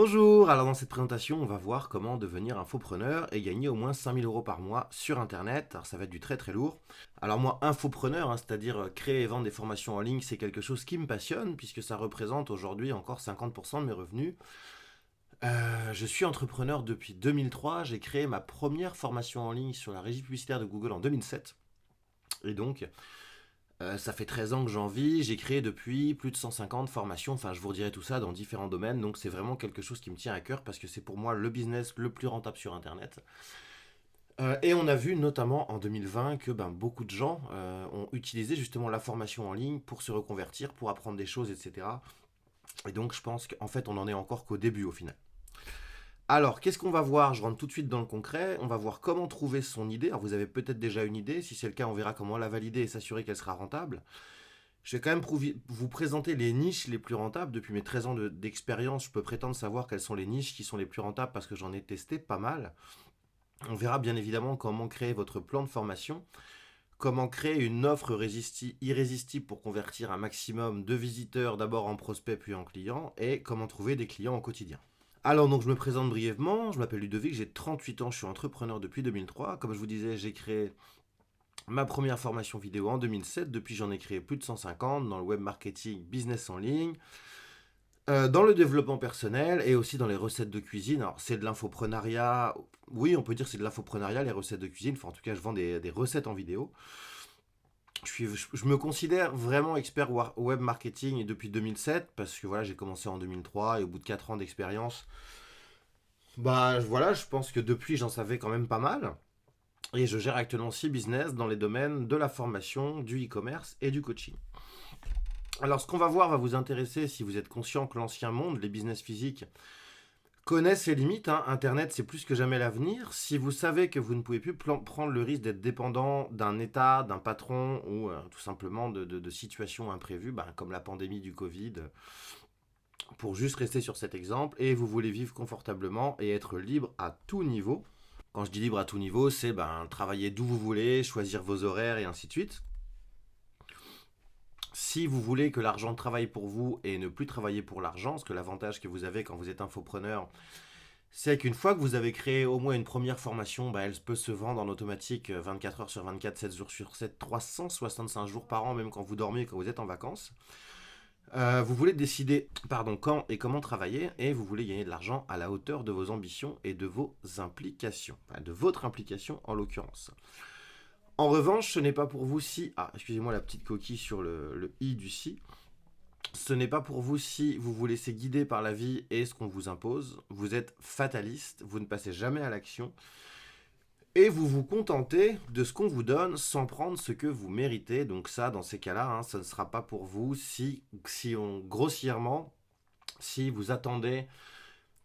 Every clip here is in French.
Bonjour, alors dans cette présentation, on va voir comment devenir infopreneur et gagner au moins 5 000 € par mois sur Internet. Alors ça va être du très très lourd. Alors moi, infopreneur, c'est-à-dire créer et vendre des formations en ligne, c'est quelque chose qui me passionne puisque ça représente aujourd'hui encore 50% de mes revenus. Je suis entrepreneur depuis 2003, j'ai créé ma première formation en ligne sur la régie publicitaire de Google en 2007. Et donc, ça fait 13 ans que j'en vis, j'ai créé depuis plus de 150 formations, enfin je vous redirai tout ça dans différents domaines, donc c'est vraiment quelque chose qui me tient à cœur parce que c'est pour moi le business le plus rentable sur Internet. Et on a vu notamment en 2020 que beaucoup de gens ont utilisé justement la formation en ligne pour se reconvertir, pour apprendre des choses, etc. Et donc je pense qu'en fait on en est encore qu'au début au final. Alors, qu'est-ce qu'on va voir? Je rentre tout de suite dans le concret. On va voir comment trouver son idée. Alors, vous avez peut-être déjà une idée. Si c'est le cas, on verra comment la valider et s'assurer qu'elle sera rentable. Je vais quand même vous présenter les niches les plus rentables. Depuis mes 13 ans d'expérience, je peux prétendre savoir quelles sont les niches qui sont les plus rentables parce que j'en ai testé pas mal. On verra bien évidemment comment créer votre plan de formation, comment créer une offre irrésistible pour convertir un maximum de visiteurs d'abord en prospects puis en clients et comment trouver des clients au quotidien. Alors donc je me présente brièvement, je m'appelle Ludovic, j'ai 38 ans, je suis entrepreneur depuis 2003. Comme je vous disais, j'ai créé ma première formation vidéo en 2007. Depuis, j'en ai créé plus de 150 dans le web marketing, business en ligne, dans le développement personnel et aussi dans les recettes de cuisine. Alors, c'est de l'infoprenariat. Oui, on peut dire que c'est de l'infoprenariat, les recettes de cuisine. Enfin, en tout cas, je vends des recettes en vidéo. Je me considère vraiment expert web marketing depuis 2007 parce que voilà, j'ai commencé en 2003 et au bout de 4 ans d'expérience, voilà, je pense que depuis, j'en savais quand même pas mal. Et je gère actuellement 6 business dans les domaines de la formation, du e-commerce et du coaching. Alors, ce qu'on va voir va vous intéresser si vous êtes conscient que l'ancien monde, les business physiques, connaissent ses limites. Internet, c'est plus que jamais l'avenir. Si vous savez que vous ne pouvez plus prendre le risque d'être dépendant d'un État, d'un patron ou tout simplement de situations imprévues, comme la pandémie du Covid, pour juste rester sur cet exemple, et vous voulez vivre confortablement et être libre à tout niveau. Quand je dis libre à tout niveau, c'est travailler d'où vous voulez, choisir vos horaires et ainsi de suite. Si vous voulez que l'argent travaille pour vous et ne plus travailler pour l'argent, parce que l'avantage que vous avez quand vous êtes infopreneur, c'est qu'une fois que vous avez créé au moins une première formation, elle peut se vendre en automatique 24 heures sur 24, 7 jours sur 7, 365 jours par an, même quand vous dormez, quand vous êtes en vacances. Vous voulez décider quand et comment travailler et vous voulez gagner de l'argent à la hauteur de vos ambitions et de vos implications, de votre implication en l'occurrence. En revanche, ce n'est pas pour vous si... Ah, excusez-moi la petite coquille sur le i du si. Ce n'est pas pour vous si vous vous laissez guider par la vie et ce qu'on vous impose. Vous êtes fataliste, vous ne passez jamais à l'action. Et vous vous contentez de ce qu'on vous donne sans prendre ce que vous méritez. Donc ça, dans ces cas-là, ça ne sera pas pour vous si grossièrement, si vous attendez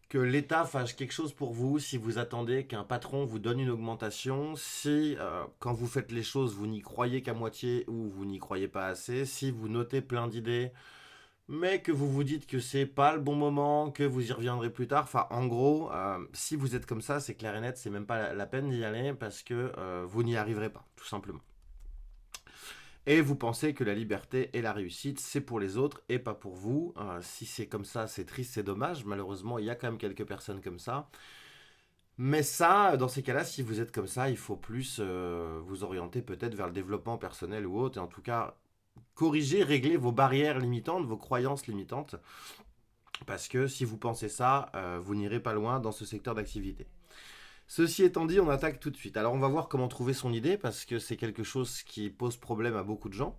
que l'État fasse quelque chose pour vous, si vous attendez qu'un patron vous donne une augmentation, si quand vous faites les choses, vous n'y croyez qu'à moitié ou vous n'y croyez pas assez, si vous notez plein d'idées, mais que vous vous dites que c'est pas le bon moment, que vous y reviendrez plus tard. Enfin, en gros, si vous êtes comme ça, c'est clair et net, c'est même pas la peine d'y aller parce que vous n'y arriverez pas, tout simplement. Et vous pensez que la liberté et la réussite, c'est pour les autres et pas pour vous. Si c'est comme ça, c'est triste, c'est dommage. Malheureusement, il y a quand même quelques personnes comme ça. Mais ça, dans ces cas-là, si vous êtes comme ça, il faut plus vous orienter peut-être vers le développement personnel ou autre. Et en tout cas, corriger, régler vos barrières limitantes, vos croyances limitantes. Parce que si vous pensez ça, vous n'irez pas loin dans ce secteur d'activité. Ceci étant dit, on attaque tout de suite. Alors on va voir comment trouver son idée parce que c'est quelque chose qui pose problème à beaucoup de gens.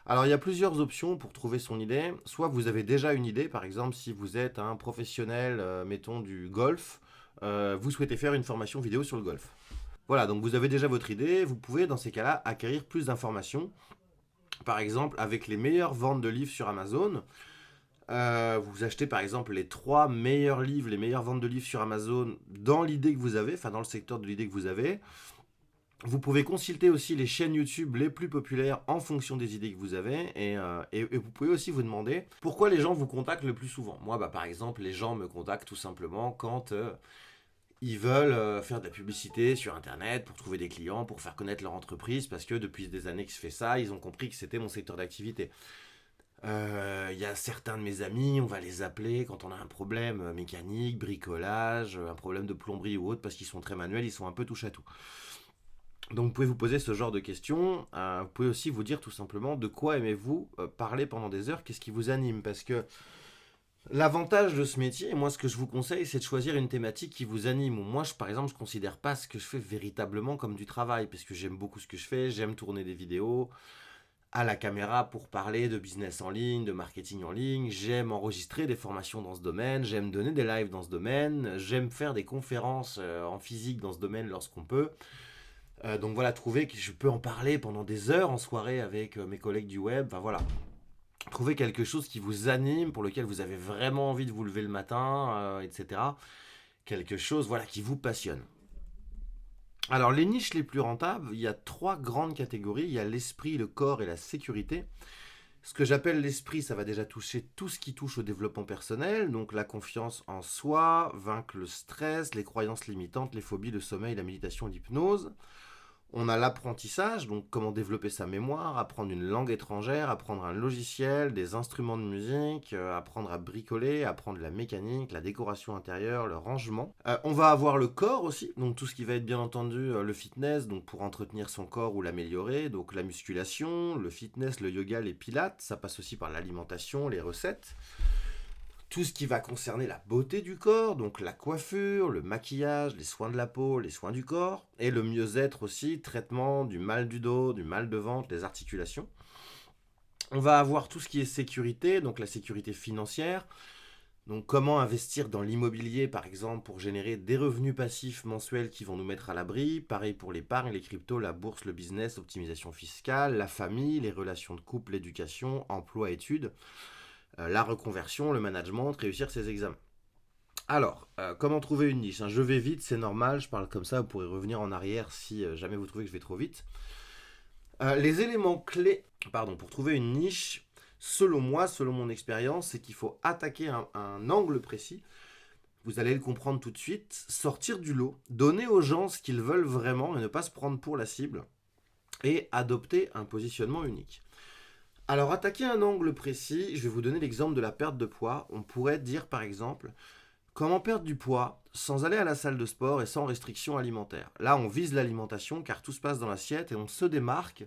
Alors il y a plusieurs options pour trouver son idée. Soit vous avez déjà une idée, par exemple si vous êtes un professionnel, mettons du golf, vous souhaitez faire une formation vidéo sur le golf. Voilà, donc vous avez déjà votre idée, vous pouvez dans ces cas-là acquérir plus d'informations. Par exemple avec les meilleures ventes de livres sur Amazon. Vous achetez par exemple les 3 meilleurs livres, les meilleures ventes de livres sur Amazon dans l'idée que vous avez, enfin dans le secteur de l'idée que vous avez. Vous pouvez consulter aussi les chaînes YouTube les plus populaires en fonction des idées que vous avez et vous pouvez aussi vous demander pourquoi les gens vous contactent le plus souvent. Moi, par exemple, les gens me contactent tout simplement quand ils veulent faire de la publicité sur Internet pour trouver des clients, pour faire connaître leur entreprise parce que depuis des années que je fais ça, ils ont compris que c'était mon secteur d'activité. Il y a certains de mes amis, on va les appeler quand on a un problème mécanique, bricolage, un problème de plomberie ou autre, parce qu'ils sont très manuels, ils sont un peu touche à tout. Donc vous pouvez vous poser ce genre de questions. Vous pouvez aussi vous dire tout simplement de quoi aimez-vous parler pendant des heures, qu'est-ce qui vous anime. Parce que l'avantage de ce métier, moi ce que je vous conseille, c'est de choisir une thématique qui vous anime. Ou moi, par exemple, je ne considère pas ce que je fais véritablement comme du travail, parce que j'aime beaucoup ce que je fais, j'aime tourner des vidéos à la caméra pour parler de business en ligne, de marketing en ligne, j'aime enregistrer des formations dans ce domaine, j'aime donner des lives dans ce domaine, j'aime faire des conférences en physique dans ce domaine lorsqu'on peut. Donc voilà, trouver que je peux en parler pendant des heures en soirée avec mes collègues du web. Enfin voilà, trouver quelque chose qui vous anime, pour lequel vous avez vraiment envie de vous lever le matin, etc. Quelque chose voilà, qui vous passionne. Alors les niches les plus rentables, il y a trois grandes catégories. Il y a l'esprit, le corps et la sécurité. Ce que j'appelle l'esprit, ça va déjà toucher tout ce qui touche au développement personnel, donc la confiance en soi, vaincre le stress, les croyances limitantes, les phobies, le sommeil, la méditation, l'hypnose. On a l'apprentissage, donc comment développer sa mémoire, apprendre une langue étrangère, apprendre un logiciel, des instruments de musique, apprendre à bricoler, apprendre la mécanique, la décoration intérieure, le rangement. On va avoir le corps aussi, donc tout ce qui va être bien entendu le fitness, donc pour entretenir son corps ou l'améliorer, donc la musculation, le fitness, le yoga, les pilates, ça passe aussi par l'alimentation, les recettes. Tout ce qui va concerner la beauté du corps, donc la coiffure, le maquillage, les soins de la peau, les soins du corps, et le mieux-être aussi, traitement du mal du dos, du mal de ventre, des articulations. On va avoir tout ce qui est sécurité, donc la sécurité financière, donc comment investir dans l'immobilier par exemple pour générer des revenus passifs mensuels qui vont nous mettre à l'abri, pareil pour l'épargne, les cryptos, la bourse, le business, l'optimisation fiscale, la famille, les relations de couple, l'éducation, emploi, études, la reconversion, le management, réussir ses examens. Alors, comment trouver une niche? Je vais vite, c'est normal, je parle comme ça, vous pourrez revenir en arrière si jamais vous trouvez que je vais trop vite. Les éléments clés pour trouver une niche, selon moi, selon mon expérience, c'est qu'il faut attaquer un angle précis. Vous allez le comprendre tout de suite, sortir du lot, donner aux gens ce qu'ils veulent vraiment et ne pas se prendre pour la cible, et adopter un positionnement unique. Alors, attaquer un angle précis, je vais vous donner l'exemple de la perte de poids. On pourrait dire par exemple, comment perdre du poids sans aller à la salle de sport et sans restriction alimentaire. Là, on vise l'alimentation car tout se passe dans l'assiette et on se démarque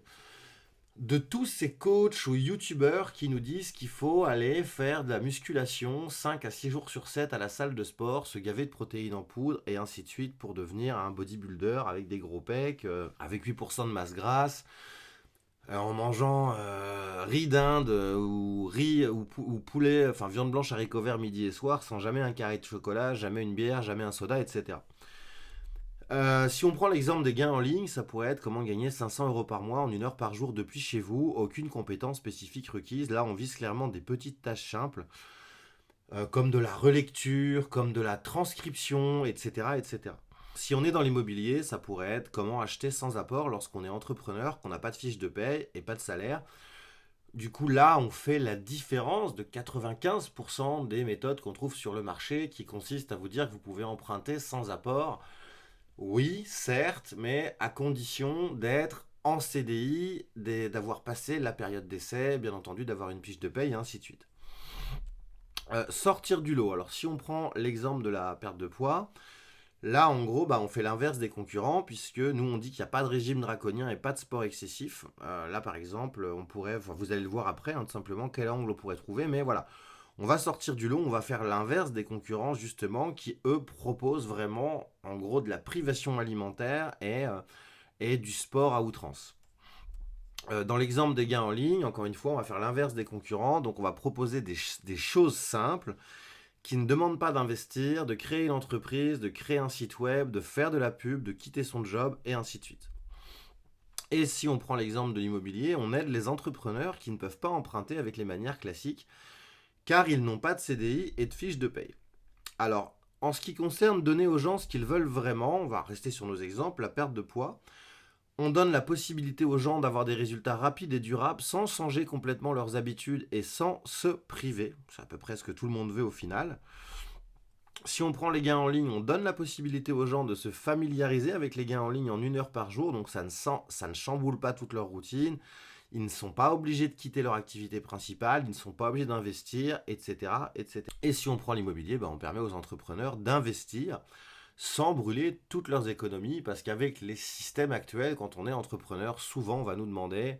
de tous ces coachs ou youtubeurs qui nous disent qu'il faut aller faire de la musculation 5 à 6 jours sur 7 à la salle de sport, se gaver de protéines en poudre et ainsi de suite pour devenir un bodybuilder avec des gros pecs, avec 8% de masse grasse, en mangeant riz d'Inde ou riz ou poulet, enfin viande blanche haricots verts midi et soir, sans jamais un carré de chocolat, jamais une bière, jamais un soda, etc. Si on prend l'exemple des gains en ligne, ça pourrait être comment gagner 500 € par mois en 1 heure par jour depuis chez vous, aucune compétence spécifique requise. Là, on vise clairement des petites tâches simples, comme de la relecture, comme de la transcription, etc., etc. Si on est dans l'immobilier, ça pourrait être comment acheter sans apport lorsqu'on est entrepreneur, qu'on n'a pas de fiche de paye et pas de salaire. Du coup, là, on fait la différence de 95% des méthodes qu'on trouve sur le marché qui consistent à vous dire que vous pouvez emprunter sans apport. Oui, certes, mais à condition d'être en CDI, d'avoir passé la période d'essai, bien entendu, d'avoir une fiche de paye, et ainsi de suite. Sortir du lot. Alors, si on prend l'exemple de la perte de poids, là, en gros, on fait l'inverse des concurrents, puisque nous, on dit qu'il n'y a pas de régime draconien et pas de sport excessif. Là, par exemple, on pourrait, vous allez le voir après, tout simplement, quel angle on pourrait trouver, mais voilà. On va sortir du lot, on va faire l'inverse des concurrents, justement, qui, eux, proposent vraiment, en gros, de la privation alimentaire et du sport à outrance. Dans l'exemple des gains en ligne, encore une fois, on va faire l'inverse des concurrents, donc on va proposer des choses simples, qui ne demande pas d'investir, de créer une entreprise, de créer un site web, de faire de la pub, de quitter son job, et ainsi de suite. Et si on prend l'exemple de l'immobilier, on aide les entrepreneurs qui ne peuvent pas emprunter avec les manières classiques, car ils n'ont pas de CDI et de fiche de paye. Alors, en ce qui concerne donner aux gens ce qu'ils veulent vraiment, on va rester sur nos exemples, la perte de poids, on donne la possibilité aux gens d'avoir des résultats rapides et durables sans changer complètement leurs habitudes et sans se priver. C'est à peu près ce que tout le monde veut au final. Si on prend les gains en ligne, on donne la possibilité aux gens de se familiariser avec les gains en ligne en 1 heure par jour, donc ça ne chamboule pas toute leur routine. Ils ne sont pas obligés de quitter leur activité principale, ils ne sont pas obligés d'investir, etc., etc. Et si on prend l'immobilier, on permet aux entrepreneurs d'investir sans brûler toutes leurs économies, parce qu'avec les systèmes actuels, quand on est entrepreneur, souvent on va nous demander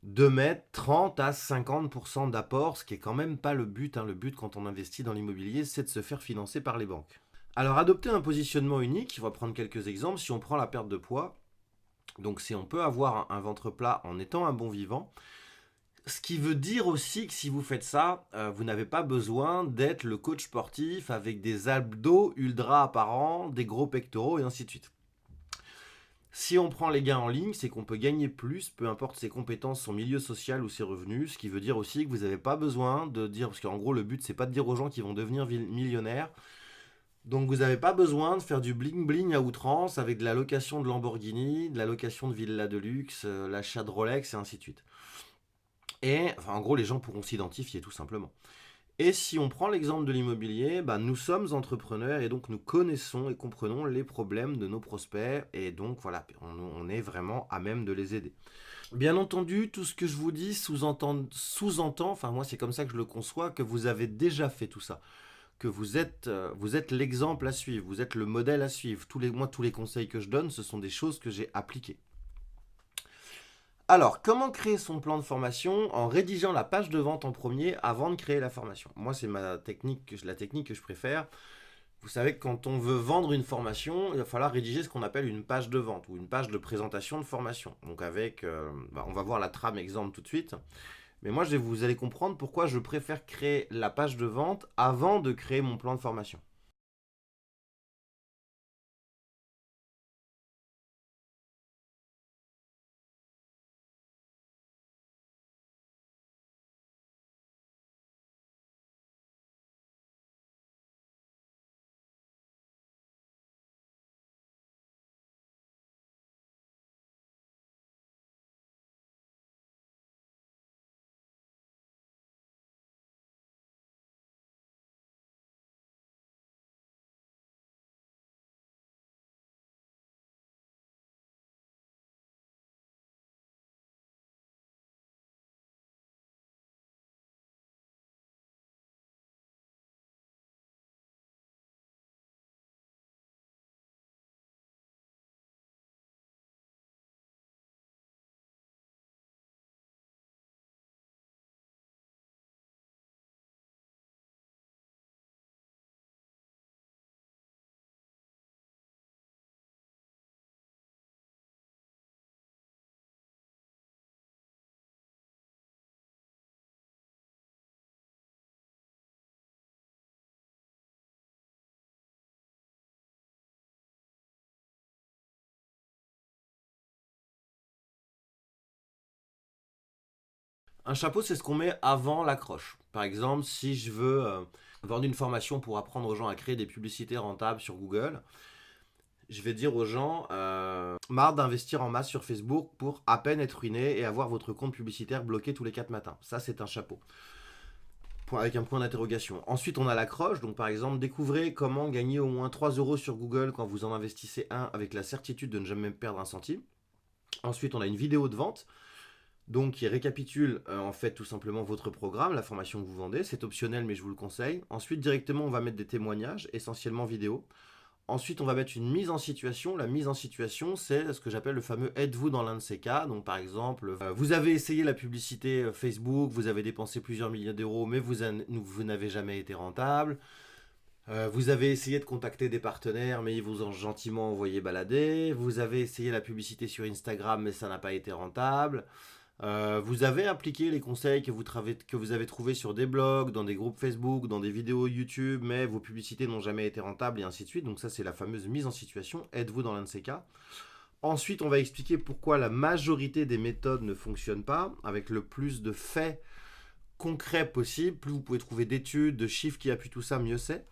de mettre 30 à 50% d'apport, ce qui est quand même pas le but. Le but quand on investit dans l'immobilier, c'est de se faire financer par les banques. Alors adopter un positionnement unique, on va prendre quelques exemples. Si on prend la perte de poids, donc si on peut avoir un ventre plat en étant un bon vivant, ce qui veut dire aussi que si vous faites ça, vous n'avez pas besoin d'être le coach sportif avec des abdos ultra apparents, des gros pectoraux et ainsi de suite. Si on prend les gains en ligne, c'est qu'on peut gagner plus, peu importe ses compétences, son milieu social ou ses revenus, ce qui veut dire aussi que vous n'avez pas besoin de dire, parce qu'en gros le but c'est pas de dire aux gens qu'ils vont devenir millionnaires, donc vous n'avez pas besoin de faire du bling bling à outrance avec de la location de Lamborghini, de la location de villa de luxe, l'achat de Rolex et ainsi de suite. Et enfin, en gros les gens pourront s'identifier tout simplement. Et si on prend l'exemple de l'immobilier, nous sommes entrepreneurs et donc nous connaissons et comprenons les problèmes de nos prospects et donc voilà, on est vraiment à même de les aider. Bien entendu, tout ce que je vous dis sous-entend, enfin moi c'est comme ça que je le conçois, que vous avez déjà fait tout ça, que vous êtes l'exemple à suivre, vous êtes le modèle à suivre. Moi, tous les conseils que je donne, ce sont des choses que j'ai appliquées. Alors, comment créer son plan de formation en rédigeant la page de vente en premier avant de créer la formation? Moi, c'est la technique que je préfère. Vous savez que quand on veut vendre une formation, il va falloir rédiger ce qu'on appelle une page de vente ou une page de présentation de formation. Donc on va voir la trame exemple tout de suite. Mais moi, vous allez comprendre pourquoi je préfère créer la page de vente avant de créer mon plan de formation. Un chapeau, c'est ce qu'on met avant l'accroche. Par exemple, si je veux vendre une formation pour apprendre aux gens à créer des publicités rentables sur Google, je vais dire aux gens, marre d'investir en masse sur Facebook pour à peine être ruiné et avoir votre compte publicitaire bloqué tous les 4 matins. Ça, c'est un chapeau. Avec un point d'interrogation. Ensuite, on a l'accroche. Donc, par exemple, découvrez comment gagner au moins 3 euros sur Google quand vous en investissez un avec la certitude de ne jamais perdre un centime. Ensuite, on a une vidéo de vente. Donc, qui récapitule en fait tout simplement votre programme, la formation que vous vendez. C'est optionnel, mais je vous le conseille. Ensuite, directement, on va mettre des témoignages, essentiellement vidéo. Ensuite, on va mettre une mise en situation. La mise en situation, c'est ce que j'appelle le fameux êtes-vous dans l'un de ces cas. Donc, par exemple, vous avez essayé la publicité Facebook, vous avez dépensé plusieurs milliers d'euros, mais vous n'avez jamais été rentable. Vous avez essayé de contacter des partenaires, mais ils vous ont gentiment envoyé balader. Vous avez essayé la publicité sur Instagram, mais ça n'a pas été rentable. Vous avez appliqué les conseils que vous avez trouvés sur des blogs, dans des groupes Facebook, dans des vidéos YouTube, mais vos publicités n'ont jamais été rentables et ainsi de suite. Donc ça, c'est la fameuse mise en situation. Êtes-vous dans l'un de ces cas? Ensuite, on va expliquer pourquoi la majorité des méthodes ne fonctionnent pas, avec le plus de faits concrets possible. Plus vous pouvez trouver d'études, de chiffres qui appuient tout ça, mieux c'est.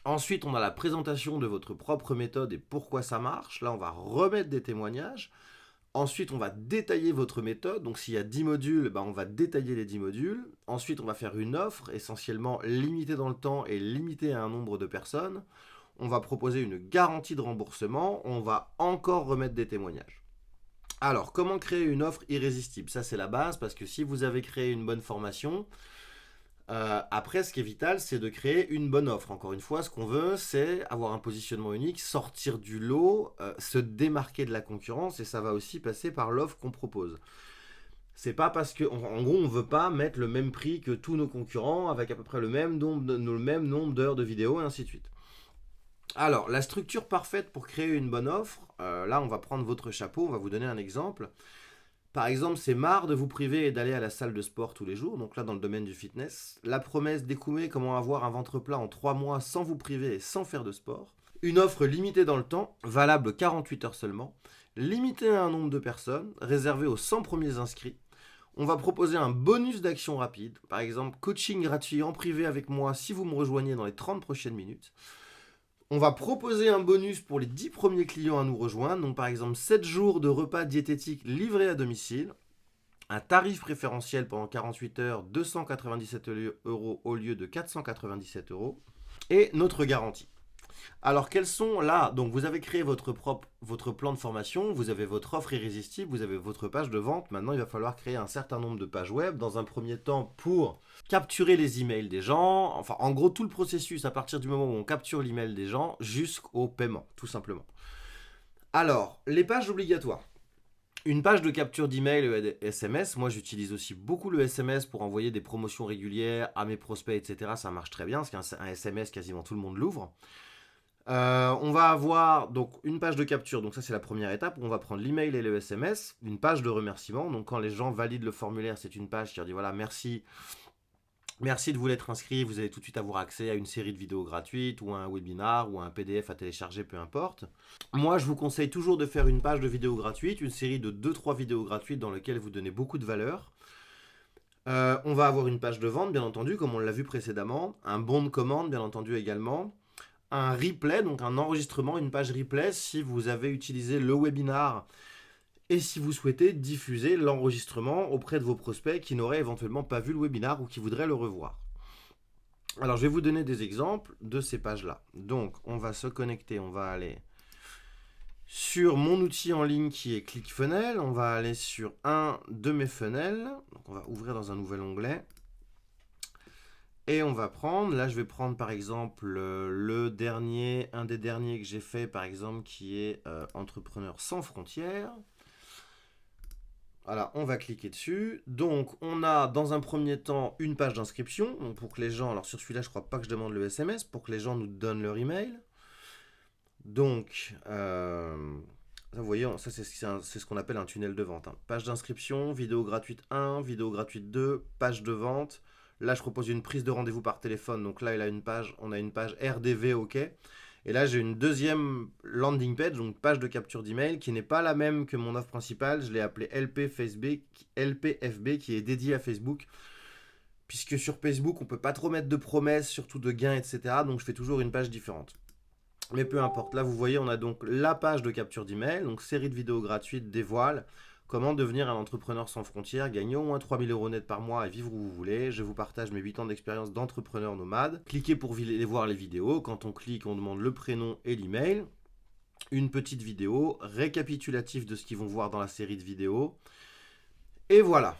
Ensuite, on a la présentation de votre propre méthode et pourquoi ça marche. Là, on va remettre des témoignages. Ensuite, on va détailler votre méthode. Donc, s'il y a 10 modules, on va détailler les 10 modules. Ensuite, on va faire une offre essentiellement limitée dans le temps et limitée à un nombre de personnes. On va proposer une garantie de remboursement. On va encore remettre des témoignages. Alors, comment créer une offre irrésistible? Ça, c'est la base, parce que si vous avez créé une bonne formation, après, ce qui est vital, c'est de créer une bonne offre. Encore une fois, ce qu'on veut, c'est avoir un positionnement unique, sortir du lot, se démarquer de la concurrence, et ça va aussi passer par l'offre qu'on propose. C'est pas parce que, en gros, on veut pas mettre le même prix que tous nos concurrents, avec à peu près le même nombre d'heures de vidéo, et ainsi de suite. Alors, la structure parfaite pour créer une bonne offre, là, on va prendre votre chapeau, on va vous donner un exemple. Par exemple, c'est marre de vous priver et d'aller à la salle de sport tous les jours, donc là dans le domaine du fitness. La promesse d'Ekoume, comment avoir un ventre plat en 3 mois sans vous priver et sans faire de sport. Une offre limitée dans le temps, valable 48 heures seulement, limitée à un nombre de personnes, réservée aux 100 premiers inscrits. On va proposer un bonus d'action rapide, par exemple coaching gratuit en privé avec moi si vous me rejoignez dans les 30 prochaines minutes. On va proposer un bonus pour les 10 premiers clients à nous rejoindre, donc par exemple 7 jours de repas diététiques livrés à domicile, un tarif préférentiel pendant 48 heures, 297 euros au lieu de 497 euros, et notre garantie. Alors quels sont là, donc vous avez créé votre plan de formation, vous avez votre offre irrésistible, vous avez votre page de vente, maintenant il va falloir créer un certain nombre de pages web, dans un premier temps pour capturer les emails des gens, enfin en gros tout le processus à partir du moment où on capture l'email des gens jusqu'au paiement, tout simplement. Alors, les pages obligatoires. Une page de capture d'email et SMS, moi j'utilise aussi beaucoup le SMS pour envoyer des promotions régulières à mes prospects, etc. Ça marche très bien, parce qu'un SMS, quasiment tout le monde l'ouvre. On va avoir donc une page de capture, donc ça c'est la première étape, où on va prendre l'email et le SMS, une page de remerciement, donc quand les gens valident le formulaire, c'est une page qui leur dit voilà, merci de vous être inscrit, vous allez tout de suite avoir accès à une série de vidéos gratuites, ou à un webinar, ou à un PDF à télécharger, peu importe. Moi je vous conseille toujours de faire une page de vidéos gratuites, une série de 2-3 vidéos gratuites dans lesquelles vous donnez beaucoup de valeur. On va avoir une page de vente, bien entendu, comme on l'a vu précédemment, un bon de commande, bien entendu également, un replay, donc un enregistrement, une page replay si vous avez utilisé le webinar et si vous souhaitez diffuser l'enregistrement auprès de vos prospects qui n'auraient éventuellement pas vu le webinar ou qui voudraient le revoir. Alors je vais vous donner des exemples de ces pages-là. Donc on va se connecter, on va aller sur mon outil en ligne qui est ClickFunnels, on va aller sur un de mes funnels, donc on va ouvrir dans un nouvel onglet. Et on va prendre, là je vais prendre par exemple un des derniers que j'ai fait par exemple qui est Entrepreneurs sans frontières. Voilà, on va cliquer dessus. Donc on a dans un premier temps une page d'inscription, donc pour que les gens, alors sur celui-là je crois pas que je demande le SMS, pour que les gens nous donnent leur email. Donc, vous voyez, ça c'est ce qu'on appelle un tunnel de vente. Hein. Page d'inscription, vidéo gratuite 1, vidéo gratuite 2, page de vente. Là, je propose une prise de rendez-vous par téléphone. Donc là, on a une page RDV OK. Et là, j'ai une deuxième landing page, donc page de capture d'email, qui n'est pas la même que mon offre principale. Je l'ai appelée LPFB, qui est dédiée à Facebook. Puisque sur Facebook, on ne peut pas trop mettre de promesses, surtout de gains, etc. Donc je fais toujours une page différente. Mais peu importe, là vous voyez, on a donc la page de capture d'email, donc série de vidéos gratuites dévoile comment devenir un entrepreneur sans frontières, gagner au moins 3000 euros net par mois et vivre où vous voulez. Je vous partage mes 8 ans d'expérience d'entrepreneur nomade. Cliquez pour voir les vidéos. Quand on clique, on demande le prénom et l'email. Une petite vidéo récapitulative de ce qu'ils vont voir dans la série de vidéos. Et voilà.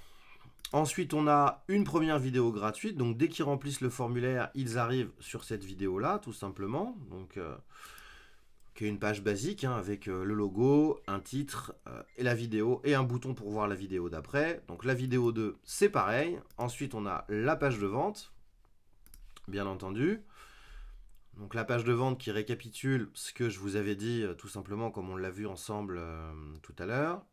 Ensuite, on a une première vidéo gratuite. Donc, dès qu'ils remplissent le formulaire, ils arrivent sur cette vidéo-là, tout simplement. Donc, qui est une page basique hein, avec le logo, un titre et la vidéo et un bouton pour voir la vidéo d'après. Donc, la vidéo 2, c'est pareil. Ensuite, on a la page de vente, bien entendu. Donc, la page de vente qui récapitule ce que je vous avais dit, tout simplement, comme on l'a vu ensemble tout à l'heure.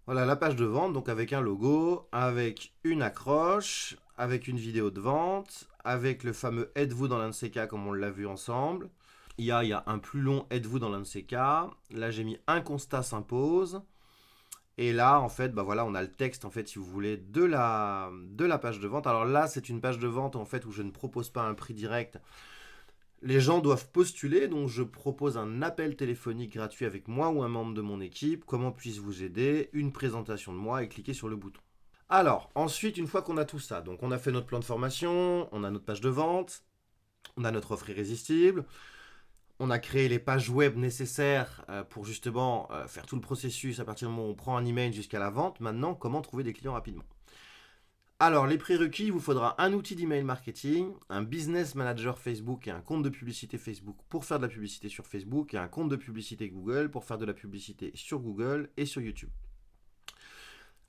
Voilà la page de vente, donc avec un logo, avec une accroche, avec une vidéo de vente, avec le fameux êtes-vous dans l'un de ces cas comme on l'a vu ensemble. Il y a un plus long êtes-vous dans l'un de ces cas. Là j'ai mis un constat s'impose. Et là en fait, bah voilà, on a le texte en fait si vous voulez de la page de vente. Alors là c'est une page de vente en fait où je ne propose pas un prix direct. Les gens doivent postuler, donc je propose un appel téléphonique gratuit avec moi ou un membre de mon équipe. Comment puis-je vous aider? Une présentation de moi et cliquez sur le bouton. Alors, ensuite, une fois qu'on a tout ça, donc on a fait notre plan de formation, on a notre page de vente, on a notre offre irrésistible, On a créé les pages web nécessaires pour justement faire tout le processus à partir du moment où on prend un email jusqu'à la vente. Maintenant, comment trouver des clients rapidement? Alors, les prérequis, il vous faudra un outil d'email marketing, un business manager Facebook et un compte de publicité Facebook pour faire de la publicité sur Facebook et un compte de publicité Google pour faire de la publicité sur Google et sur YouTube.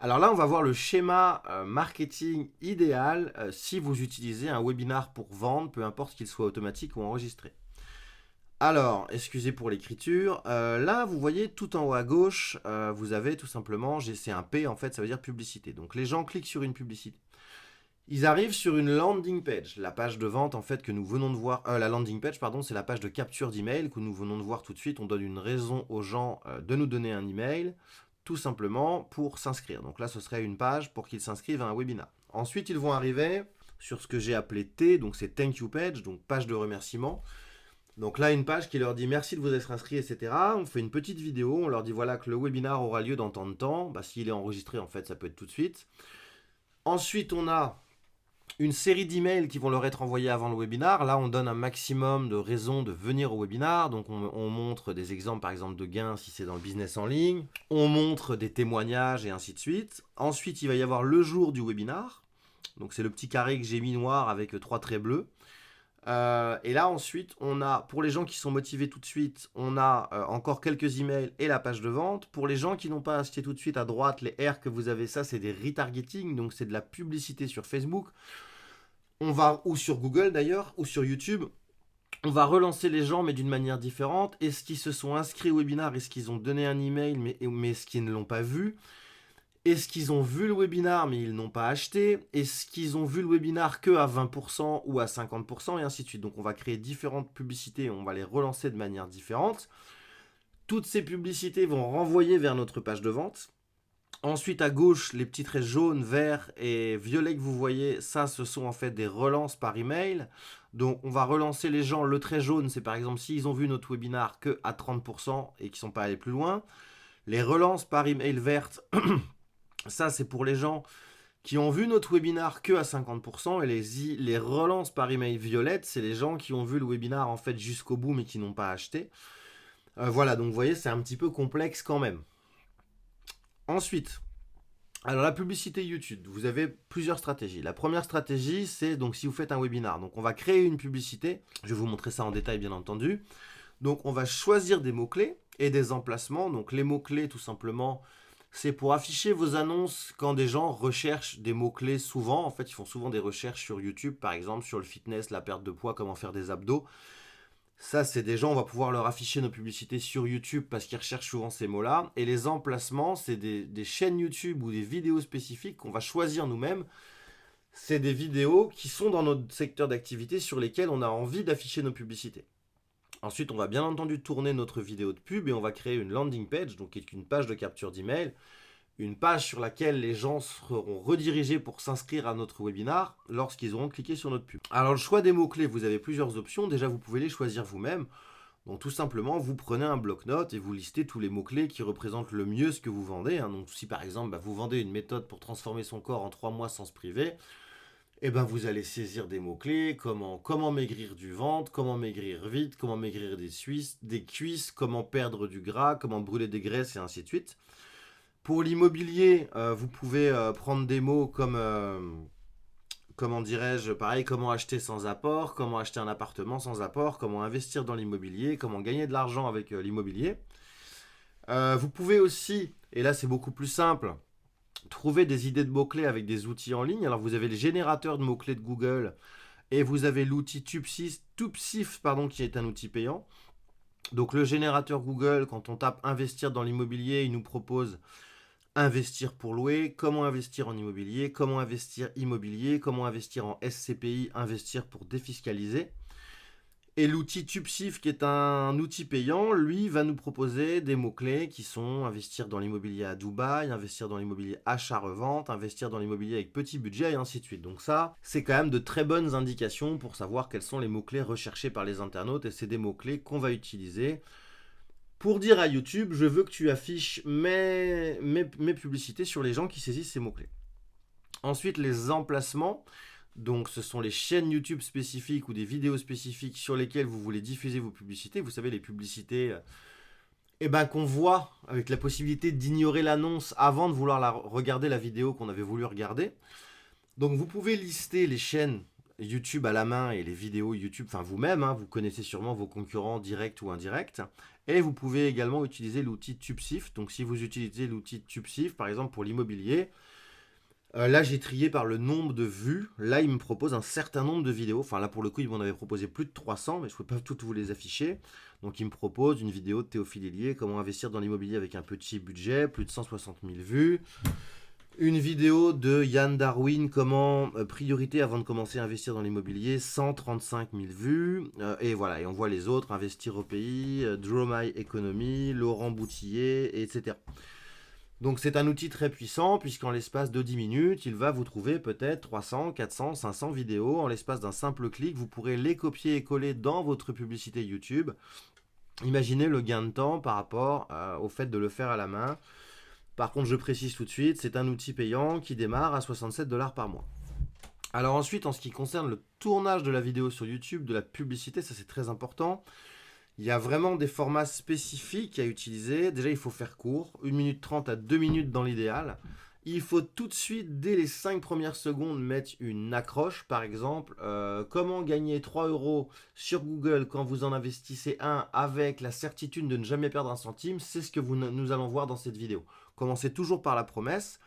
Alors là, on va voir le schéma marketing idéal si vous utilisez un webinar pour vendre, peu importe qu'il soit automatique ou enregistré. Alors, excusez pour l'écriture. Là, vous voyez tout en haut à gauche, vous avez tout simplement, c'est un P en fait, ça veut dire publicité. Donc les gens cliquent sur une publicité. Ils arrivent sur une landing page, la page de vente en fait que nous venons de voir. La landing page, pardon, c'est la page de capture d'email que nous venons de voir tout de suite. On donne une raison aux gens de nous donner un email, tout simplement pour s'inscrire. Donc là, ce serait une page pour qu'ils s'inscrivent à un webinar. Ensuite, ils vont arriver sur ce que j'ai appelé T, donc c'est thank you page, donc page de remerciement. Donc là, une page qui leur dit merci de vous être inscrits, etc. On fait une petite vidéo, on leur dit voilà que le webinar aura lieu dans tant de temps. Bah, s'il est enregistré, en fait, ça peut être tout de suite. Ensuite, on a une série d'emails qui vont leur être envoyés avant le webinar. Là, on donne un maximum de raisons de venir au webinar. Donc, on montre des exemples, par exemple, de gains si c'est dans le business en ligne. On montre des témoignages et ainsi de suite. Ensuite, il va y avoir le jour du webinar. Donc, c'est le petit carré que j'ai mis noir avec 3 traits bleus. Et là ensuite, on a, pour les gens qui sont motivés tout de suite, on a encore quelques emails et la page de vente. Pour les gens qui n'ont pas acheté tout de suite, à droite, les R que vous avez, ça c'est des retargeting, donc c'est de la publicité sur Facebook. On va, ou sur Google d'ailleurs, ou sur YouTube. On va relancer les gens mais d'une manière différente. Est-ce qu'ils se sont inscrits au webinar? Est-ce qu'ils ont donné un email mais est-ce qu'ils ne l'ont pas vu? Est-ce qu'ils ont vu le webinar mais ils n'ont pas acheté? Est-ce qu'ils ont vu le webinar que à 20% ou à 50% et ainsi de suite? Donc on va créer différentes publicités, on va les relancer de manière différente. Toutes ces publicités vont renvoyer vers notre page de vente. Ensuite à gauche, les petits traits jaunes, verts et violets que vous voyez, ça ce sont en fait des relances par email. Donc on va relancer les gens. Le trait jaune, c'est par exemple s'ils ont vu notre webinar que à 30% et qu'ils ne sont pas allés plus loin. Les relances par email vertes, ça, c'est pour les gens qui ont vu notre webinar que à 50%. Et les relances par email violette, c'est les gens qui ont vu le webinar en fait jusqu'au bout mais qui n'ont pas acheté. Voilà, donc vous voyez, c'est un petit peu complexe quand même. Ensuite, alors la publicité YouTube, vous avez plusieurs stratégies. La première stratégie, c'est donc si vous faites un webinar. Donc on va créer une publicité. Je vais vous montrer ça en détail, bien entendu. Donc on va choisir des mots-clés et des emplacements. Donc les mots-clés, tout simplement, c'est pour afficher vos annonces quand des gens recherchent des mots-clés souvent. En fait, ils font souvent des recherches sur YouTube, par exemple, sur le fitness, la perte de poids, comment faire des abdos. Ça, c'est des gens, on va pouvoir leur afficher nos publicités sur YouTube parce qu'ils recherchent souvent ces mots-là. Et les emplacements, c'est des chaînes YouTube ou des vidéos spécifiques qu'on va choisir nous-mêmes. C'est des vidéos qui sont dans notre secteur d'activité sur lesquelles on a envie d'afficher nos publicités. Ensuite, on va bien entendu tourner notre vidéo de pub et on va créer une landing page, donc qui est une page de capture d'email, une page sur laquelle les gens seront redirigés pour s'inscrire à notre webinar lorsqu'ils auront cliqué sur notre pub. Alors le choix des mots-clés, vous avez plusieurs options. Déjà, vous pouvez les choisir vous-même. Donc tout simplement, vous prenez un bloc-notes et vous listez tous les mots-clés qui représentent le mieux ce que vous vendez. Donc si par exemple, vous vendez une méthode pour transformer son corps en 3 mois sans se priver, et vous allez saisir des mots-clés, comment maigrir du ventre, comment maigrir vite, comment maigrir des cuisses, comment perdre du gras, comment brûler des graisses et ainsi de suite. Pour l'immobilier, vous pouvez prendre des mots comme, comment dirais-je, pareil, comment acheter sans apport, comment acheter un appartement sans apport, comment investir dans l'immobilier, comment gagner de l'argent avec l'immobilier. Vous pouvez aussi, et là c'est beaucoup plus simple, trouver des idées de mots-clés avec des outils en ligne. Alors vous avez le générateur de mots-clés de Google et vous avez l'outil Tubesif, qui est un outil payant. Donc le générateur Google, quand on tape investir dans l'immobilier, il nous propose investir pour louer, comment investir en immobilier, comment investir immobilier, comment investir en SCPI, investir pour défiscaliser. Et l'outil Tubesif, qui est un outil payant, lui, va nous proposer des mots-clés qui sont investir dans l'immobilier à Dubaï, investir dans l'immobilier achat-revente, investir dans l'immobilier avec petit budget et ainsi de suite. Donc ça, c'est quand même de très bonnes indications pour savoir quels sont les mots-clés recherchés par les internautes et c'est des mots-clés qu'on va utiliser pour dire à YouTube, je veux que tu affiches mes publicités sur les gens qui saisissent ces mots-clés. Ensuite, les emplacements. Donc ce sont les chaînes YouTube spécifiques ou des vidéos spécifiques sur lesquelles vous voulez diffuser vos publicités. Vous savez, les publicités qu'on voit avec la possibilité d'ignorer l'annonce avant de vouloir regarder la vidéo qu'on avait voulu regarder. Donc vous pouvez lister les chaînes YouTube à la main et les vidéos YouTube, enfin vous-même, vous connaissez sûrement vos concurrents directs ou indirects. Et vous pouvez également utiliser l'outil TubeSift. Donc si vous utilisez l'outil TubeSift, par exemple pour l'immobilier, là j'ai trié par le nombre de vues. Là il me propose un certain nombre de vidéos. Enfin là pour le coup il m'en avait proposé plus de 300, mais je ne peux pas toutes vous les afficher. Donc il me propose une vidéo de Théophile Hélier, comment investir dans l'immobilier avec un petit budget, plus de 160 000 vues. Une vidéo de Yann Darwin, comment priorité avant de commencer à investir dans l'immobilier, 135 000 vues. Et voilà, et on voit les autres, Investir au pays, Draw My Economy, Laurent Boutillier, etc. Donc c'est un outil très puissant, puisqu'en l'espace de 10 minutes, il va vous trouver peut-être 300, 400, 500 vidéos. En l'espace d'un simple clic, vous pourrez les copier et coller dans votre publicité YouTube. Imaginez le gain de temps par rapport au fait de le faire à la main. Par contre, je précise tout de suite, c'est un outil payant qui démarre à 67 $ par mois. Alors ensuite, en ce qui concerne le tournage de la vidéo sur YouTube, de la publicité, ça c'est très important. Il y a vraiment des formats spécifiques à utiliser. Déjà, il faut faire court, 1 minute 30 à 2 minutes dans l'idéal. Il faut tout de suite, dès les 5 premières secondes, mettre une accroche. Par exemple, comment gagner 3 € sur Google quand vous en investissez un avec la certitude de ne jamais perdre un centime. C'est ce que nous allons voir dans cette vidéo. Commencez toujours par la promesse.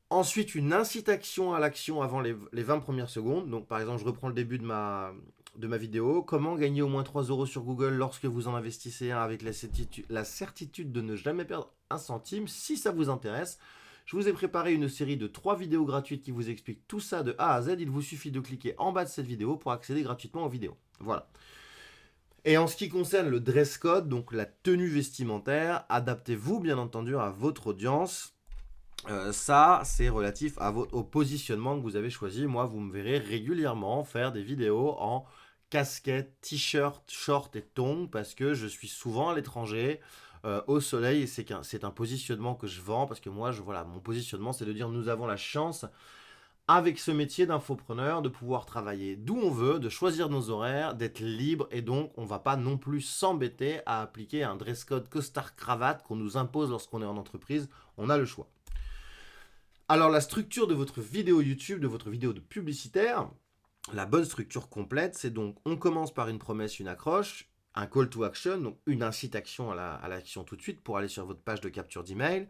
Ensuite, une incitation à l'action avant les 20 premières secondes. Donc, par exemple, je reprends le début de ma vidéo. Comment gagner au moins 3 € sur Google lorsque vous en investissez un avec la certitude de ne jamais perdre un centime. Si ça vous intéresse, je vous ai préparé une série de 3 vidéos gratuites qui vous expliquent tout ça de A à Z. Il vous suffit de cliquer en bas de cette vidéo pour accéder gratuitement aux vidéos. Voilà. Et en ce qui concerne le dress code, donc la tenue vestimentaire, adaptez-vous bien entendu à votre audience. Ça, c'est relatif au positionnement que vous avez choisi. Moi, vous me verrez régulièrement faire des vidéos en casquette, t-shirt, short et tongs parce que je suis souvent à l'étranger, au soleil, et c'est un positionnement que je vends parce que moi, voilà, mon positionnement, c'est de dire nous avons la chance avec ce métier d'infopreneur, de pouvoir travailler d'où on veut, de choisir nos horaires, d'être libre, et donc on ne va pas non plus s'embêter à appliquer un dress code costard-cravate qu'on nous impose lorsqu'on est en entreprise. On a le choix. Alors la structure de votre vidéo YouTube, de votre vidéo de publicitaire, la bonne structure complète, c'est donc on commence par une promesse, une accroche, un call to action, donc une incitation à l'action tout de suite pour aller sur votre page de capture d'email.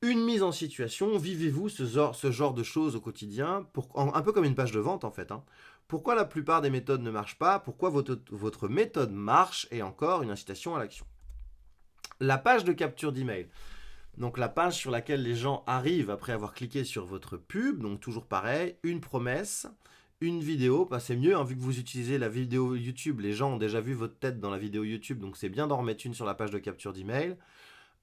Une mise en situation, vivez-vous ce genre de choses au quotidien, un peu comme une page de vente en fait. Pourquoi la plupart des méthodes ne marchent pas? Pourquoi votre méthode marche? Et encore une incitation à l'action. La page de capture d'email. Donc la page sur laquelle les gens arrivent après avoir cliqué sur votre pub, donc toujours pareil, une promesse, une vidéo, c'est mieux vu que vous utilisez la vidéo YouTube, les gens ont déjà vu votre tête dans la vidéo YouTube, donc c'est bien d'en remettre une sur la page de capture d'email.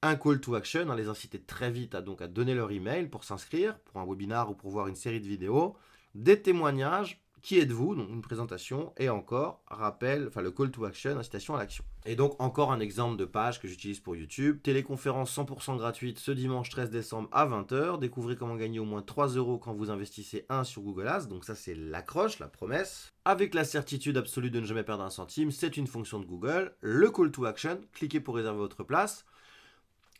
Un call to action, les inciter très vite à donner leur email pour s'inscrire, pour un webinar ou pour voir une série de vidéos. Des témoignages, qui êtes-vous, donc une présentation, et encore, le call to action, incitation à l'action. Et donc encore un exemple de page que j'utilise pour YouTube. Téléconférence 100% gratuite ce dimanche 13 décembre à 20 h. Découvrez comment gagner au moins 3 € quand vous investissez 1 sur Google Ads. Donc ça c'est l'accroche, la promesse. Avec la certitude absolue de ne jamais perdre un centime, c'est une fonction de Google. Le call to action, cliquez pour réserver votre place.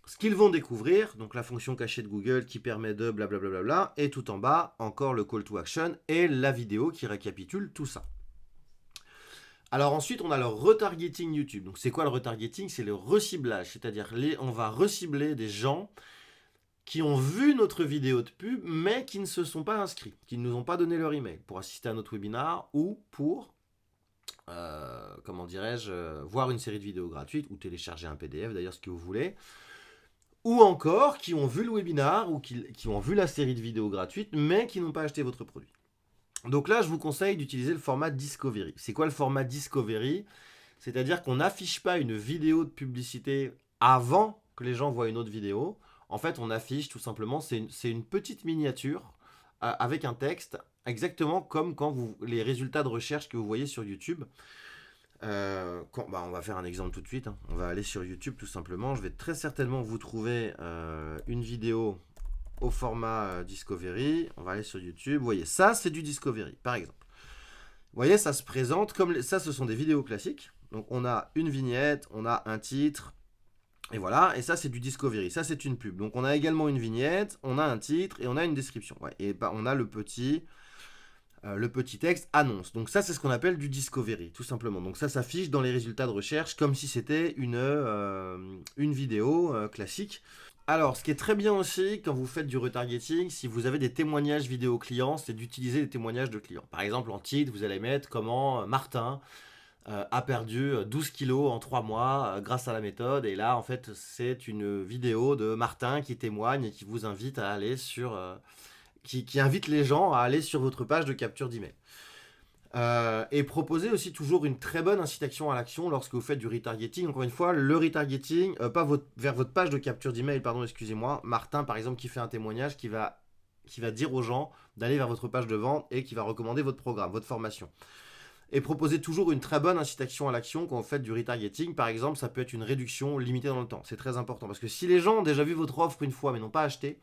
Ce qu'ils vont découvrir, donc la fonction cachée de Google qui permet de blablabla, et tout en bas, encore le call to action et la vidéo qui récapitule tout ça. Alors ensuite, on a le retargeting YouTube. Donc c'est quoi le retargeting? C'est le reciblage, c'est-à-dire on va recibler des gens qui ont vu notre vidéo de pub, mais qui ne se sont pas inscrits, qui ne nous ont pas donné leur email pour assister à notre webinar ou pour, voir une série de vidéos gratuites ou télécharger un PDF, d'ailleurs ce que vous voulez. Ou encore qui ont vu le webinar ou qui ont vu la série de vidéos gratuites, mais qui n'ont pas acheté votre produit. Donc là, je vous conseille d'utiliser le format Discovery. C'est quoi le format Discovery? C'est-à-dire qu'on n'affiche pas une vidéo de publicité avant que les gens voient une autre vidéo. En fait, on affiche tout simplement, c'est une petite miniature avec un texte, exactement comme quand les résultats de recherche que vous voyez sur YouTube. On va faire un exemple tout de suite. On va aller sur YouTube tout simplement. Je vais très certainement vous trouver une vidéo au format Discovery. On va aller sur YouTube. Vous voyez, ça, c'est du Discovery, par exemple. Vous voyez, ça se présente comme... Ça, ce sont des vidéos classiques. Donc, on a une vignette, on a un titre, et voilà. Et ça, c'est du Discovery. Ça, c'est une pub. Donc, on a également une vignette, on a un titre et on a une description. Ouais. Et bah, on a le petit texte annonce. Donc ça, c'est ce qu'on appelle du Discovery, tout simplement. Donc ça s'affiche dans les résultats de recherche comme si c'était une vidéo classique. Alors, ce qui est très bien aussi quand vous faites du retargeting, si vous avez des témoignages vidéo clients, c'est d'utiliser des témoignages de clients. Par exemple, en titre, vous allez mettre comment Martin a perdu 12 kilos en 3 mois grâce à la méthode. Et là, en fait, c'est une vidéo de Martin qui témoigne et qui vous invite à aller sur... qui invite les gens à aller sur votre page de capture d'email. Et proposez aussi toujours une très bonne incitation à l'action lorsque vous faites du retargeting. Encore une fois, le retargeting, pas vers votre page de capture d'email, pardon, excusez-moi. Martin, par exemple, qui fait un témoignage qui va dire aux gens d'aller vers votre page de vente et qui va recommander votre programme, votre formation. Et proposez toujours une très bonne incitation à l'action quand vous faites du retargeting. Par exemple, ça peut être une réduction limitée dans le temps. C'est très important parce que si les gens ont déjà vu votre offre une fois mais n'ont pas acheté,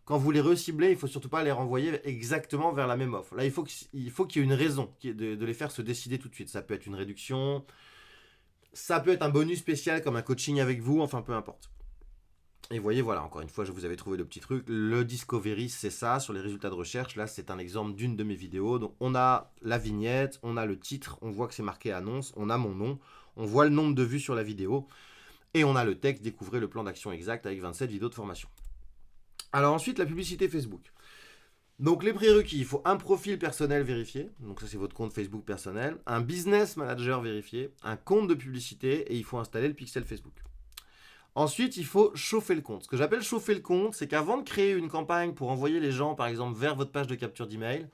quand vous les reciblez, il ne faut surtout pas les renvoyer exactement vers la même offre. Là, il faut qu'il y ait une raison de les faire se décider tout de suite. Ça peut être une réduction, ça peut être un bonus spécial comme un coaching avec vous, enfin peu importe. Et vous voyez, voilà, encore une fois, je vous avais trouvé le petit truc. Le Discovery, c'est ça, sur les résultats de recherche. Là, c'est un exemple d'une de mes vidéos. Donc, on a la vignette, on a le titre, on voit que c'est marqué annonce, on a mon nom, on voit le nombre de vues sur la vidéo, et on a le texte, découvrez le plan d'action exact avec 27 vidéos de formation. Alors ensuite, la publicité Facebook. Donc les prérequis, il faut un profil personnel vérifié, donc ça c'est votre compte Facebook personnel, un business manager vérifié, un compte de publicité et il faut installer le pixel Facebook. Ensuite, il faut chauffer le compte. Ce que j'appelle chauffer le compte, c'est qu'avant de créer une campagne pour envoyer les gens, par exemple, vers votre page de capture d'email,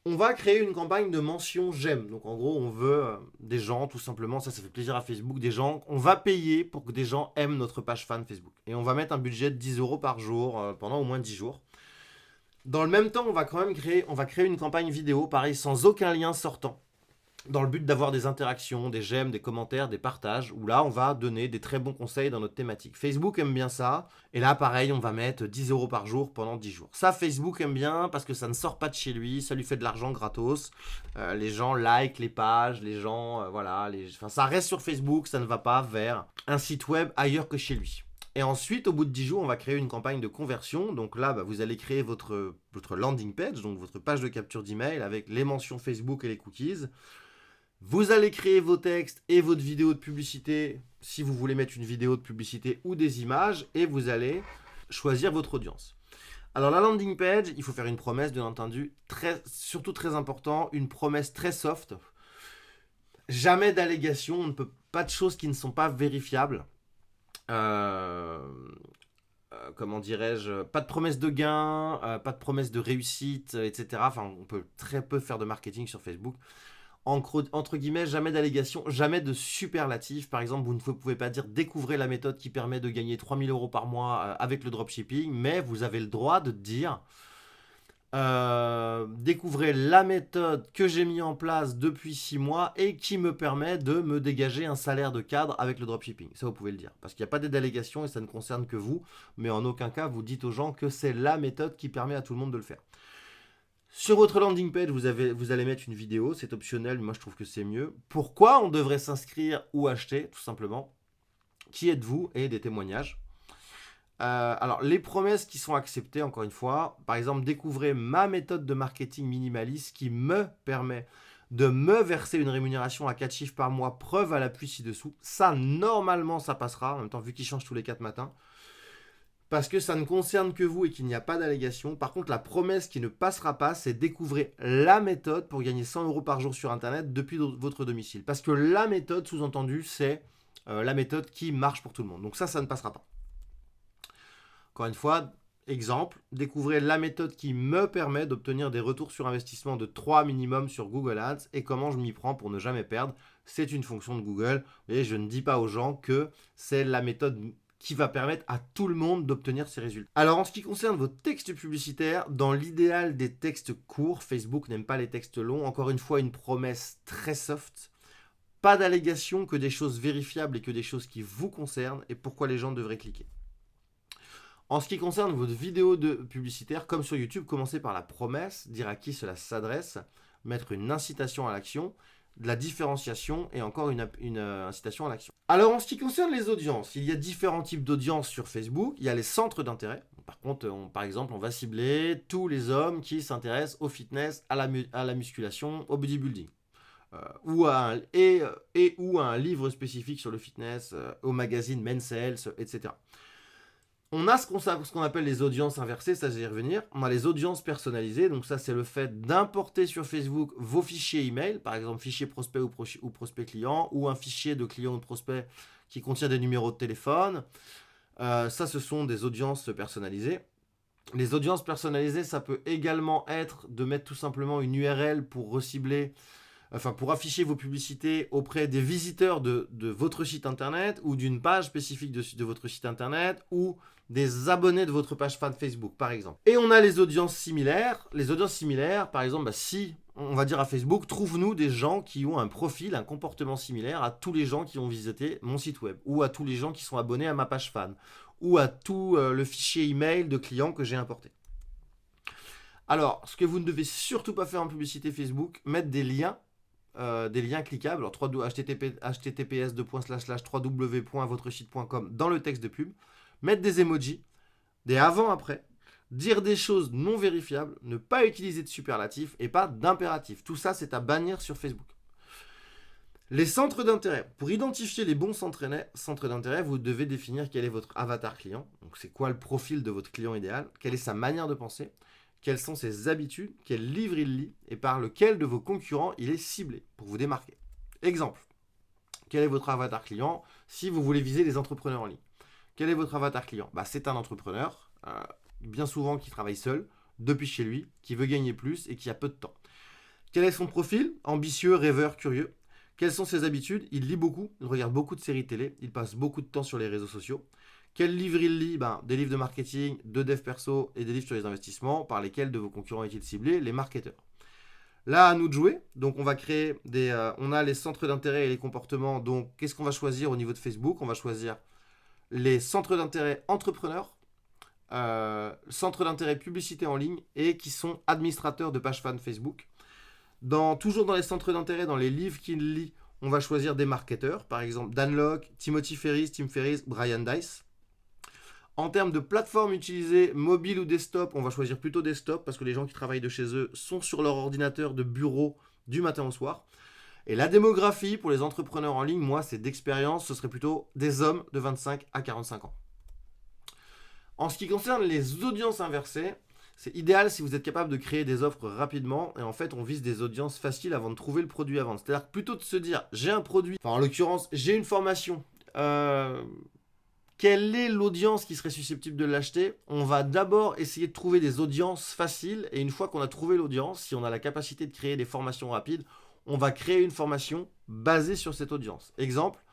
on va créer une campagne de mention j'aime. Donc en gros, on veut des gens, tout simplement, ça fait plaisir à Facebook, des gens, on va payer pour que des gens aiment notre page fan Facebook. Et on va mettre un budget de 10 euros par jour pendant au moins 10 jours. Dans le même temps, on va créer une campagne vidéo, pareil, sans aucun lien sortant, dans le but d'avoir des interactions, des j'aime, des commentaires, des partages, où là, on va donner des très bons conseils dans notre thématique. Facebook aime bien ça, et là, pareil, on va mettre 10 euros par jour pendant 10 jours. Ça, Facebook aime bien parce que ça ne sort pas de chez lui, ça lui fait de l'argent gratos. Les gens like les pages, les gens, ça reste sur Facebook, ça ne va pas vers un site web ailleurs que chez lui. Et ensuite, au bout de 10 jours, on va créer une campagne de conversion. Donc là, vous allez créer votre landing page, donc votre page de capture d'email avec les mentions Facebook et les cookies. Vous allez créer vos textes et votre vidéo de publicité si vous voulez mettre une vidéo de publicité ou des images et vous allez choisir votre audience. Alors la landing page, il faut faire une promesse bien entendu, surtout très important, une promesse très soft. Jamais d'allégations, on ne peut pas de choses qui ne sont pas vérifiables. Comment dirais-je, pas de promesse de gain, pas de promesse de réussite, etc. Enfin, on peut très peu faire de marketing sur Facebook. Entre guillemets, jamais d'allégation, jamais de superlatif. Par exemple, vous ne pouvez pas dire découvrez la méthode qui permet de gagner 3000 euros par mois avec le dropshipping, mais vous avez le droit de dire découvrez la méthode que j'ai mis en place depuis 6 mois et qui me permet de me dégager un salaire de cadre avec le dropshipping. Ça, vous pouvez le dire. Parce qu'il n'y a pas de délégation et ça ne concerne que vous, mais en aucun cas, vous dites aux gens que c'est la méthode qui permet à tout le monde de le faire. Sur votre landing page, vous allez mettre une vidéo, c'est optionnel, mais moi je trouve que c'est mieux. Pourquoi on devrait s'inscrire ou acheter, tout simplement. Qui êtes-vous et des témoignages. Alors, les promesses qui sont acceptées, encore une fois, par exemple, découvrez ma méthode de marketing minimaliste qui me permet de me verser une rémunération à 4 chiffres par mois, preuve à l'appui ci-dessous. Ça, normalement, ça passera, en même temps, vu qu'il change tous les 4 matins. Parce que ça ne concerne que vous et qu'il n'y a pas d'allégation. Par contre, la promesse qui ne passera pas, c'est découvrir la méthode pour gagner 100 euros par jour sur Internet depuis votre domicile. Parce que la méthode, sous-entendu, c'est la méthode qui marche pour tout le monde. Donc ça ne passera pas. Encore une fois, exemple, découvrez la méthode qui me permet d'obtenir des retours sur investissement de 3 minimum sur Google Ads et comment je m'y prends pour ne jamais perdre. C'est une fonction de Google. Vous voyez, je ne dis pas aux gens que c'est la méthode qui va permettre à tout le monde d'obtenir ces résultats. Alors en ce qui concerne vos textes publicitaires, dans l'idéal des textes courts, Facebook n'aime pas les textes longs, encore une fois une promesse très soft, pas d'allégation, que des choses vérifiables et que des choses qui vous concernent et pourquoi les gens devraient cliquer. En ce qui concerne votre vidéo de publicitaire, comme sur YouTube, commencez par la promesse, dire à qui cela s'adresse, mettre une incitation à l'action, de la différenciation et encore une incitation à l'action. Alors en ce qui concerne les audiences, il y a différents types d'audiences sur Facebook. Il y a les centres d'intérêt. Par contre, par exemple, on va cibler tous les hommes qui s'intéressent au fitness, à la musculation, au bodybuilding. Ou à un livre spécifique sur le fitness, au magazine Men's Health, etc. On a ce qu'on appelle les audiences inversées, ça je vais y revenir. On a les audiences personnalisées, donc ça c'est le fait d'importer sur Facebook vos fichiers email, par exemple fichier prospect ou prospect client, ou un fichier de client ou de prospect qui contient des numéros de téléphone. Ça ce sont des audiences personnalisées. Les audiences personnalisées, ça peut également être de mettre tout simplement une URL pour recibler, pour afficher vos publicités auprès des visiteurs de votre site internet ou d'une page spécifique de votre site internet ou des abonnés de votre page fan Facebook, par exemple. Et on a les audiences similaires. Les audiences similaires, par exemple, si on va dire à Facebook, trouve-nous des gens qui ont un profil, un comportement similaire à tous les gens qui ont visité mon site web ou à tous les gens qui sont abonnés à ma page fan ou à tout le fichier email de clients que j'ai importé. Alors, ce que vous ne devez surtout pas faire en publicité Facebook, mettre des liens cliquables, alors https://www.votresite.com dans le texte de pub, mettre des emojis, des avant-après, dire des choses non vérifiables, ne pas utiliser de superlatifs et pas d'impératifs. Tout ça, c'est à bannir sur Facebook. Les centres d'intérêt. Pour identifier les bons centres d'intérêt, vous devez définir quel est votre avatar client. Donc, c'est quoi le profil de votre client idéal, quelle est sa manière de penser, quelles sont ses habitudes, quel livre il lit et par lequel de vos concurrents il est ciblé pour vous démarquer. Exemple, quel est votre avatar client si vous voulez viser les entrepreneurs en ligne? Quel est votre avatar client? C'est un entrepreneur, bien souvent qui travaille seul, depuis chez lui, qui veut gagner plus et qui a peu de temps. Quel est son profil? Ambitieux, rêveur, curieux. Quelles sont ses habitudes? Il lit beaucoup, il regarde beaucoup de séries télé, il passe beaucoup de temps sur les réseaux sociaux. Quel livre il lit? Des livres de marketing, de dev perso et des livres sur les investissements, par lesquels de vos concurrents est-il ciblé? Les marketeurs. Là, à nous de jouer. Donc, on va créer on a les centres d'intérêt et les comportements. Donc, qu'est-ce qu'on va choisir au niveau de Facebook? On va choisir les centres d'intérêt entrepreneurs, centres d'intérêt publicité en ligne et qui sont administrateurs de pages fan Facebook. Toujours dans les centres d'intérêt, dans les livres qu'il lit, on va choisir des marketeurs. Par exemple, Dan Lok, Timothy Ferriss, Tim Ferriss, Brian Dice. En termes de plateforme utilisée, mobile ou desktop, on va choisir plutôt desktop parce que les gens qui travaillent de chez eux sont sur leur ordinateur de bureau du matin au soir. Et la démographie pour les entrepreneurs en ligne, moi, c'est d'expérience, ce serait plutôt des hommes de 25 à 45 ans. En ce qui concerne les audiences inversées, c'est idéal si vous êtes capable de créer des offres rapidement. Et en fait, on vise des audiences faciles avant de trouver le produit à vendre. C'est-à-dire que plutôt de se dire, j'ai un produit, en l'occurrence, j'ai une formation, quelle est l'audience qui serait susceptible de l'acheter? On va d'abord essayer de trouver des audiences faciles. Et une fois qu'on a trouvé l'audience, si on a la capacité de créer des formations rapides, on va créer une formation basée sur cette audience. Exemple,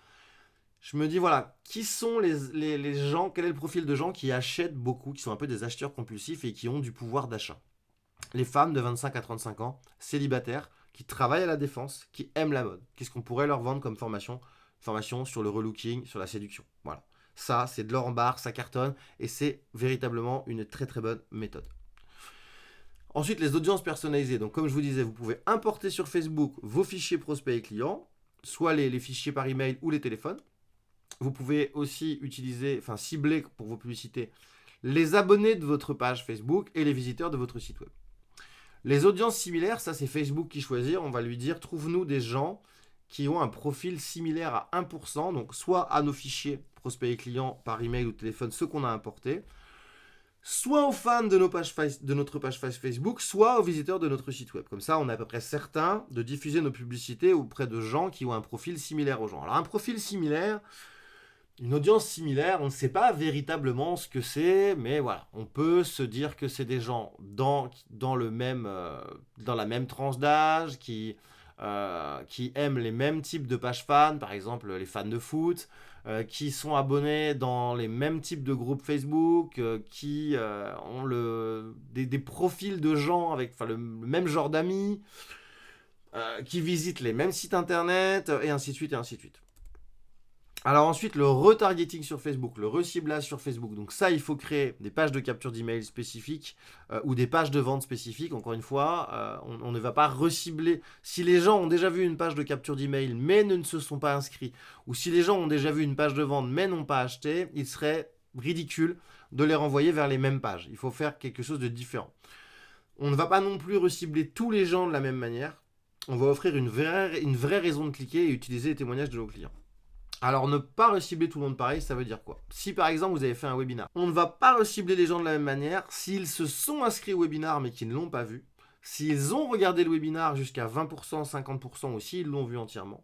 je me dis, voilà, qui sont les gens, quel est le profil de gens qui achètent beaucoup, qui sont un peu des acheteurs compulsifs et qui ont du pouvoir d'achat? Les femmes de 25 à 35 ans, célibataires, qui travaillent à la défense, qui aiment la mode. Qu'est-ce qu'on pourrait leur vendre comme formation? Formation sur le relooking, sur la séduction. Voilà. Ça, c'est de l'or en barre, ça cartonne et c'est véritablement une très très bonne méthode. Ensuite, les audiences personnalisées. Donc, comme je vous disais, vous pouvez importer sur Facebook vos fichiers prospects et clients, soit les fichiers par email ou les téléphones. Vous pouvez aussi cibler pour vos publicités les abonnés de votre page Facebook et les visiteurs de votre site web. Les audiences similaires, ça c'est Facebook qui choisit. On va lui dire, trouve-nous des gens qui ont un profil similaire à 1%, donc soit à nos fichiers prospects et clients par email ou téléphone, ceux qu'on a importés, soit aux fans de notre page Facebook, soit aux visiteurs de notre site web. Comme ça, on est à peu près certain de diffuser nos publicités auprès de gens qui ont un profil similaire aux gens. Alors, un profil similaire, une audience similaire, on ne sait pas véritablement ce que c'est, mais voilà, on peut se dire que c'est des gens dans la même tranche d'âge, qui aiment les mêmes types de pages fans, par exemple les fans de foot, qui sont abonnés dans les mêmes types de groupes Facebook, qui ont des profils de gens avec le même genre d'amis, qui visitent les mêmes sites internet, et ainsi de suite, et ainsi de suite. Alors ensuite, le retargeting sur Facebook, le reciblage sur Facebook. Donc ça, il faut créer des pages de capture d'email spécifiques ou des pages de vente spécifiques. Encore une fois, on ne va pas recibler. Si les gens ont déjà vu une page de capture d'email mais ne se sont pas inscrits, ou si les gens ont déjà vu une page de vente mais n'ont pas acheté, il serait ridicule de les renvoyer vers les mêmes pages. Il faut faire quelque chose de différent. On ne va pas non plus recibler tous les gens de la même manière. On va offrir une vraie raison de cliquer et utiliser les témoignages de nos clients. Alors, ne pas recibler tout le monde pareil, ça veut dire quoi? Si par exemple vous avez fait un webinar, on ne va pas recibler les gens de la même manière s'ils se sont inscrits au webinar mais qu'ils ne l'ont pas vu, s'ils ont regardé le webinar jusqu'à 20%, 50% ou s'ils l'ont vu entièrement,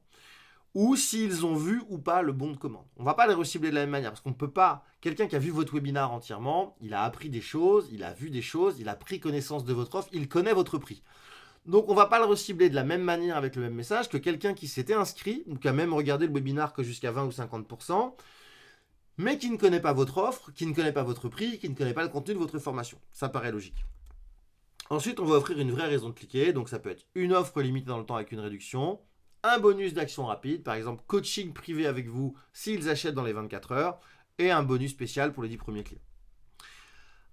ou s'ils ont vu ou pas le bon de commande. On ne va pas les recibler de la même manière parce qu'on ne peut pas. Quelqu'un qui a vu votre webinar entièrement, il a appris des choses, il a vu des choses, il a pris connaissance de votre offre, il connaît votre prix. Donc on ne va pas le recibler de la même manière avec le même message que quelqu'un qui s'était inscrit ou qui a même regardé le webinar que jusqu'à 20 ou 50%, mais qui ne connaît pas votre offre, qui ne connaît pas votre prix, qui ne connaît pas le contenu de votre formation. Ça paraît logique. Ensuite, on va offrir une vraie raison de cliquer. Donc ça peut être une offre limitée dans le temps avec une réduction, un bonus d'action rapide, par exemple coaching privé avec vous s'ils achètent dans les 24 heures, et un bonus spécial pour les 10 premiers clients.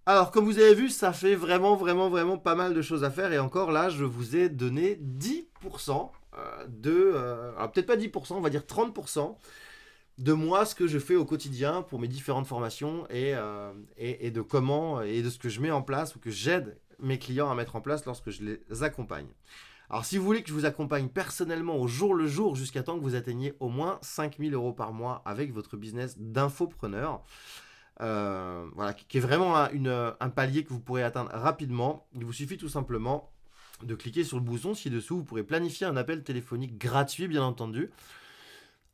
Alors, comme vous avez vu, ça fait vraiment pas mal de choses à faire. Et encore là, je vous ai donné 10% alors peut-être pas 10%, on va dire 30% de moi, ce que je fais au quotidien pour mes différentes formations et de comment et de ce que je mets en place ou que j'aide mes clients à mettre en place lorsque je les accompagne. Alors, si vous voulez que je vous accompagne personnellement au jour le jour jusqu'à temps que vous atteigniez au moins 5 000 € par mois avec votre business d'infopreneur, voilà, qui est vraiment un palier que vous pourrez atteindre rapidement. Il vous suffit tout simplement de cliquer sur le bouton ci-dessous. Vous pourrez planifier un appel téléphonique gratuit, bien entendu,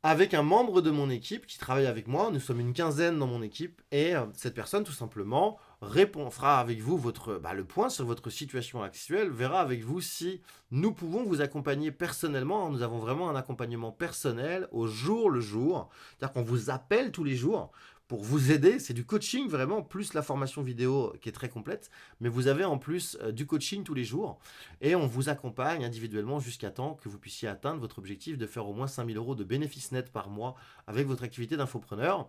avec un membre de mon équipe qui travaille avec moi. Nous sommes une quinzaine dans mon équipe et cette personne, tout simplement, fera avec vous le point sur votre situation actuelle, verra avec vous si nous pouvons vous accompagner personnellement. Nous avons vraiment un accompagnement personnel au jour le jour. C'est-à-dire qu'on vous appelle tous les jours pour vous aider. C'est du coaching vraiment, plus la formation vidéo qui est très complète. Mais vous avez en plus du coaching tous les jours. Et on vous accompagne individuellement jusqu'à temps que vous puissiez atteindre votre objectif de faire au moins 5 000 € de bénéfices nets par mois avec votre activité d'infopreneur.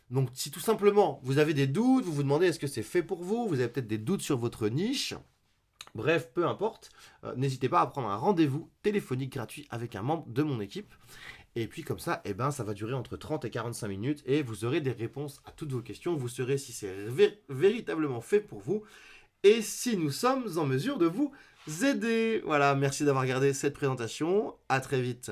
Donc si tout simplement vous avez des doutes, vous vous demandez est-ce que c'est fait pour vous, vous avez peut-être des doutes sur votre niche, bref, peu importe, n'hésitez pas à prendre un rendez-vous téléphonique gratuit avec un membre de mon équipe. Et puis comme ça, ça va durer entre 30 et 45 minutes et vous aurez des réponses à toutes vos questions. Vous saurez si c'est véritablement fait pour vous et si nous sommes en mesure de vous aider. Voilà, merci d'avoir regardé cette présentation. À très vite.